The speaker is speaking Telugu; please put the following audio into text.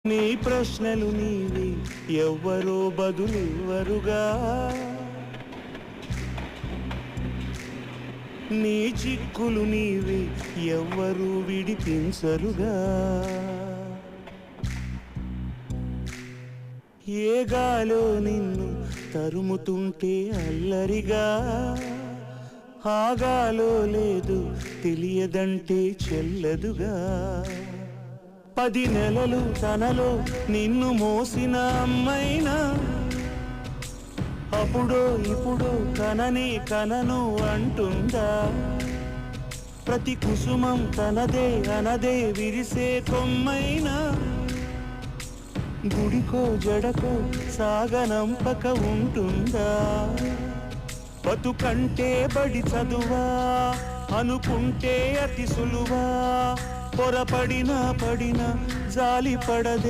నీ ప్రశ్నలు నీవి ఎవ్వరో బదులివ్వరుగా, నీ చిక్కులు నీవి ఎవ్వరూ విడిపించరుగా. ఏ గాలో నిన్ను తరుముతుంటే అల్లరిగా, ఆగాలో లేదు తెలియదంటే చెల్లదుగా. 10 నెలలు తనలో నిన్ను మోసిన అమ్మైనా, అప్పుడో ఇప్పుడో కననే కనను అంటుందా. ప్రతి కుసుమం తనదే అనదే విరిసే కొమ్మైనా, గుడికో జడకో సాగనంపక ఉంటుందా. బతుకంటే బడి చదువా అనుకుంటే అతి సులువా, పొరపడినా పడినా జాలి పడదే.